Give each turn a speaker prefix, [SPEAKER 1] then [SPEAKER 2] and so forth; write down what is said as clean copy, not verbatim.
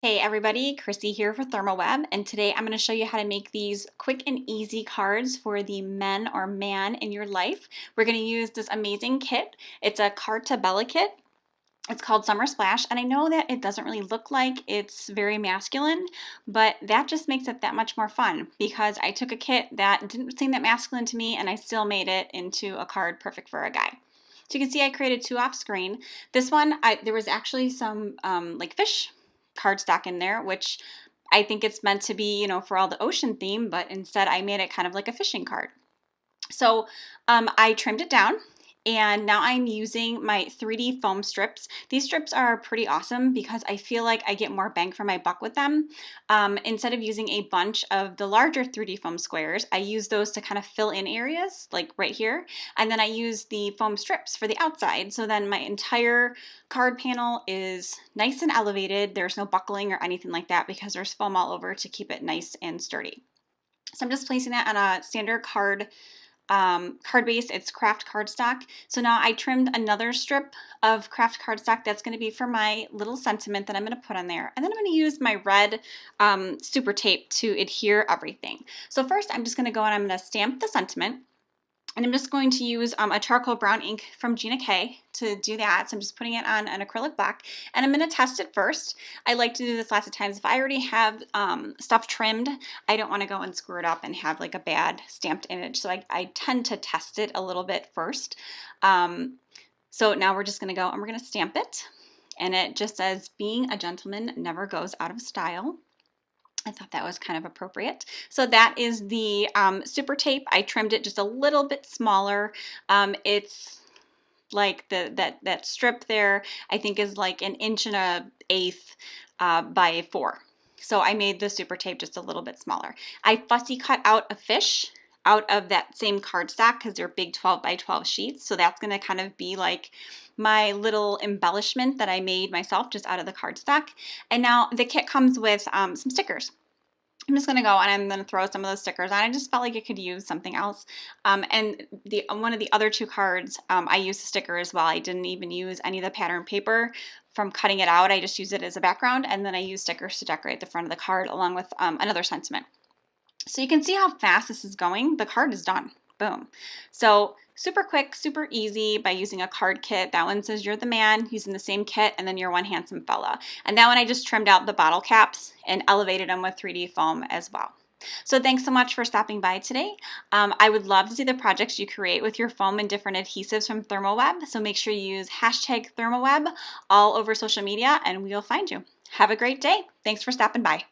[SPEAKER 1] Hey everybody, Chrissy here for ThermoWeb, and today I'm going to show you how to make these quick and easy cards for the men or man in your life. We're going to use this amazing kit. It's a Cartabella kit. It's called Summer Splash, and I know that it doesn't really look like it's very masculine, but that just makes it that much more fun because I took a kit that didn't seem that masculine to me and I still made it into a card perfect for a guy. So you can see I created two off screen. This one, there was actually some like fish cardstock in there, which I think it's meant to be, for all the ocean theme, but instead I made it kind of like a fishing card. So I trimmed it down. And now I'm using my 3D foam strips. These strips are pretty awesome because I feel like I get more bang for my buck with them. Instead of using a bunch of the larger 3D foam squares, I use those to kind of fill in areas like right here. And then I use the foam strips for the outside. So then my entire card panel is nice and elevated. There's no buckling or anything like that because there's foam all over to keep it nice and sturdy. So I'm just placing it on a standard card base. It's craft cardstock. So now I trimmed another strip of craft cardstock that's going to be for my little sentiment that I'm going to put on there. And then I'm going to use my red super tape to adhere everything. So first I'm just going to go and I'm going to stamp the sentiment. And I'm just going to use a charcoal brown ink from Gina K to do that. So I'm just putting it on an acrylic block and I'm going to test it first. I like to do this lots of times. If I already have stuff trimmed, I don't want to go and screw it up and have like a bad stamped image. So I tend to test it a little bit first. So now we're just going to go and we're going to stamp it. And it just says, "Being a gentleman never goes out of style." I thought that was kind of appropriate. So that is the super tape. I trimmed it just a little bit smaller. It's like that strip there, I think is like 1.125 by 4. So I made the super tape just a little bit smaller. I fussy cut out a fish out of that same cardstock because they're big 12 by 12 sheets. So that's going to kind of be like my little embellishment that I made myself just out of the cardstock. And now the kit comes with some stickers. I'm just going to go and I'm going to throw some of those stickers on. I just felt like it could use something else. And one of the other two cards, I used a sticker as well. I didn't even use any of the pattern paper from cutting it out. I just used it as a background, and then I used stickers to decorate the front of the card along with another sentiment. So you can see how fast this is going. The card is done. Boom. So super quick, super easy by using a card kit. That one says "You're the man," using the same kit, and then "You're one handsome fella." And that one I just trimmed out the bottle caps and elevated them with 3D foam as well. So thanks so much for stopping by today. I would love to see the projects you create with your foam and different adhesives from ThermoWeb. So make sure you use #ThermoWeb all over social media and we'll find you. Have a great day. Thanks for stopping by.